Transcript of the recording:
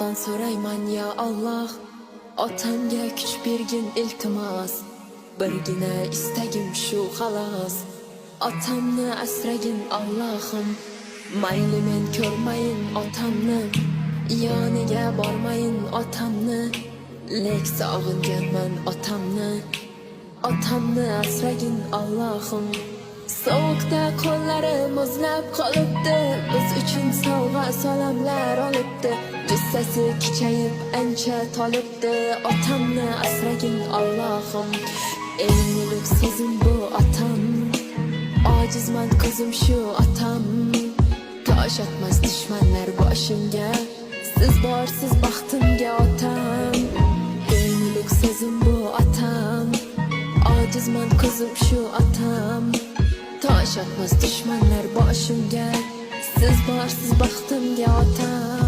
Allohdan so'rayman ya Alloh, otamga kuch bergin iltimos. Birgina istagim shu xolos, otamni asragin Allohim. Mayli men ko'rmayin otamni, yoniga bormayin otamni, lek sog'inganman otamni. Otamni asragin Allohim. Sovuqda qo'llari muzlab qolibdi, biz uchun sovg'a salomlar olibdi. Jussasi kichayib ancha tolibdi, otamni asragin Allohim. Eng ulug' so'zim bu otam, ojizman ko'zim shu otam. Tosh otmas dushmanlar boshimga, siz borsiz baxtimga otam. Eng ulug' so'zim bu otam, ojizman ko'zim shu otam. Tosh otmas dushmanlar boshimga, siz borsiz baxtimga otam.